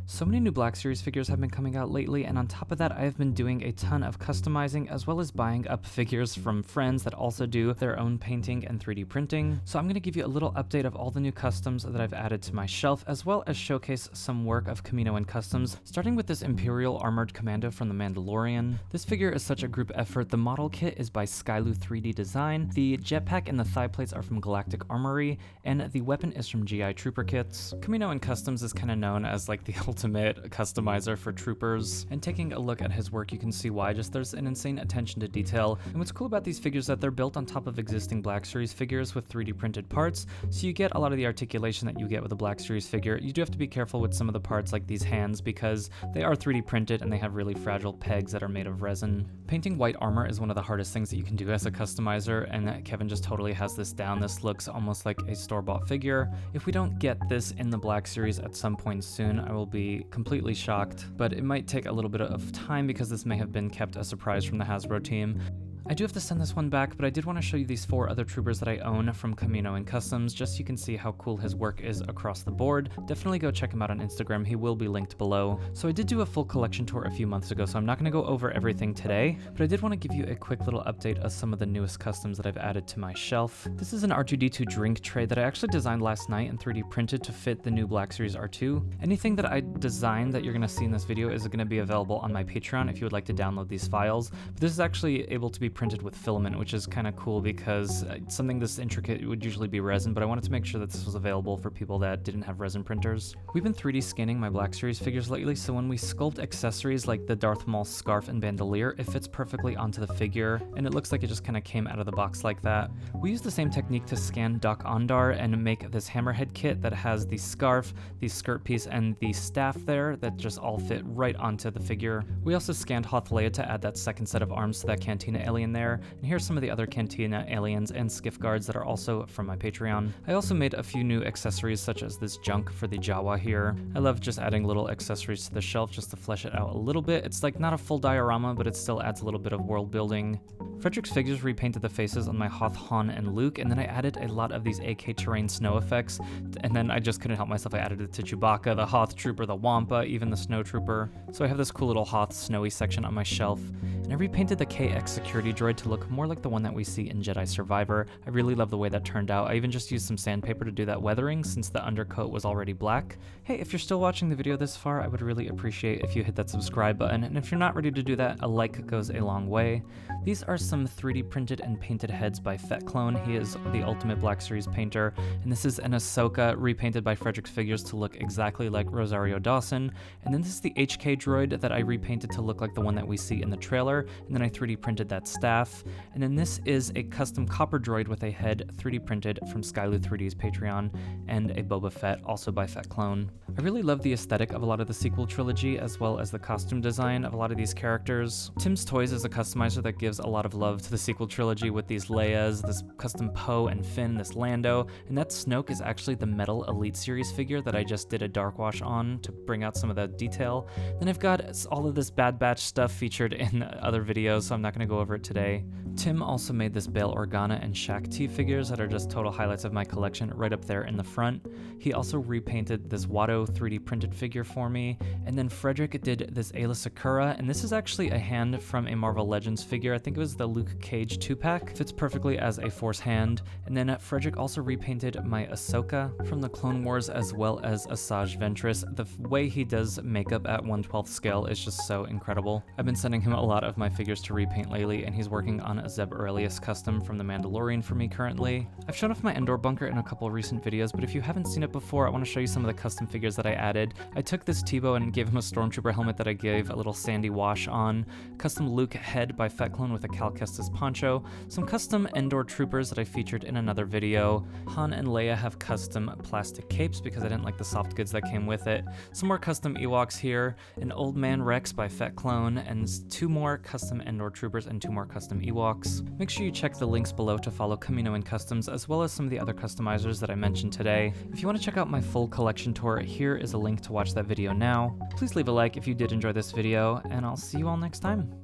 So many new Black Series figures have been coming out lately, and on top of that, I have been doing a ton of customizing as well as buying up figures from friends that also do their own painting and 3D printing. So I'm going to give you a little update of all the new customs that I've added to my shelf, as well as showcase some work of Kamino and Customs, starting with this Imperial Armored Commando from The Mandalorian. This figure is such a group effort. The model kit is by Skylu 3D Design, the jetpack and the thigh plates are from Galactic Armory, and the weapon is from GI Trooper Kits. Kamino and Customs is kind of known as like the ultimate customizer for troopers, and taking a look at his work you can see why. Just there's an insane attention to detail, and what's cool about these figures is that they're built on top of existing Black Series figures with 3D printed parts, so you get a lot of the articulation that you get with a Black Series figure. You do have to be careful with some of the parts like these hands because they are 3D printed and they have really fragile pegs that are made of resin. Painting white armor is one of the hardest things that you can do as a customizer, and Kevin just totally has this down. This looks almost like a store-bought figure. If we don't get this in the Black Series at some point soon, I will be completely shocked, but it might take a little bit of time because this may have been kept a surprise from the Hasbro team. I do have to send this one back, but I did want to show you these 4 other troopers that I own from Kamino and Customs, just so you can see how cool his work is across the board. Definitely go check him out on Instagram, he will be linked below. So I did do a full collection tour a few months ago, so I'm not going to go over everything today, but I did want to give you a quick little update of some of the newest customs that I've added to my shelf. This is an R2-D2 drink tray that I actually designed last night and 3D printed to fit the new Black Series R2. Anything that I designed that you're going to see in this video is going to be available on my Patreon if you would like to download these files, but this is actually able to be printed with filament, which is kind of cool because something this intricate would usually be resin, but I wanted to make sure that this was available for people that didn't have resin printers. We've been 3D scanning my Black Series figures lately, so when we sculpt accessories like the Darth Maul scarf and bandolier, it fits perfectly onto the figure, and it looks like it just kind of came out of the box like that. We use the same technique to scan Doc Ondar and make this hammerhead kit that has the scarf, the skirt piece, and the staff there that just all fit right onto the figure. We also scanned Hoth Leia to add that second set of arms to that Cantina alien there, and here's some of the other Cantina aliens and skiff guards that are also from my Patreon. I also made a few new accessories such as this junk for the Jawa here. I love just adding little accessories to the shelf just to flesh it out a little bit. It's like not a full diorama, but it still adds a little bit of world building. Frederick's figures repainted the faces on my Hoth, Han, and Luke, and then I added a lot of these AK terrain snow effects, and then I just couldn't help myself. I added it to Chewbacca, the Hoth Trooper, the Wampa, even the Snow Trooper. So I have this cool little Hoth snowy section on my shelf, and I repainted the KX security droid to look more like the one that we see in Jedi Survivor. I really love the way that turned out. I even just used some sandpaper to do that weathering since the undercoat was already black. Hey, if you're still watching the video this far, I would really appreciate if you hit that subscribe button, and if you're not ready to do that, a like goes a long way. These are some 3D printed and painted heads by Fett Clone. He is the ultimate Black Series painter, and this is an Ahsoka repainted by Frederick's Figures to look exactly like Rosario Dawson, and then this is the HK droid that I repainted to look like the one that we see in the trailer, and then I 3D printed that staff, and then this is a custom copper droid with a head 3D printed from Skylu 3D's Patreon, and a Boba Fett, also by Fett Clone. I really love the aesthetic of a lot of the sequel trilogy, as well as the costume design of a lot of these characters. Tim's Toys is a customizer that gives a lot of love to the sequel trilogy with these Leias, this custom Poe and Finn, this Lando, and that Snoke is actually the metal Elite Series figure that I just did a dark wash on to bring out some of that detail. Then I've got all of this Bad Batch stuff featured in other videos, so I'm not going to go over it today. Tim also made this Bail Organa and Shaq T figures that are just total highlights of my collection right up there in the front. He also repainted this Watto 3D printed figure for me, and then Frederick did this Ayla Secura, and this is actually a hand from a Marvel Legends figure. I think it was the Luke Cage 2-pack. Fits perfectly as a Force hand. And then Frederick also repainted my Ahsoka from the Clone Wars, as well as Asajj Ventress. The way he does makeup at 1/12 scale is just so incredible. I've been sending him a lot of my figures to repaint lately, and he's working on a Zeb Aurelius custom from The Mandalorian for me currently. I've shown off my Endor bunker in a couple recent videos, but if you haven't seen it before, I want to show you some of the custom figures that I added. I took this Tebow and gave him a Stormtrooper helmet that I gave a little sandy wash on, custom Luke head by Fett Clone with a Cal Kestis poncho, some custom Endor troopers that I featured in another video. Han and Leia have custom plastic capes because I didn't like the soft goods that came with it. Some more custom Ewoks here, an Old Man Rex by Fett Clone, and 2 more custom Endor troopers and 2 more custom Ewoks. Make sure you check the links below to follow Kamino and Customs, as well as some of the other customizers that I mentioned today. If you want to check out my full collection tour, here is a link to watch that video now. Please leave a like if you did enjoy this video, and I'll see you all next time.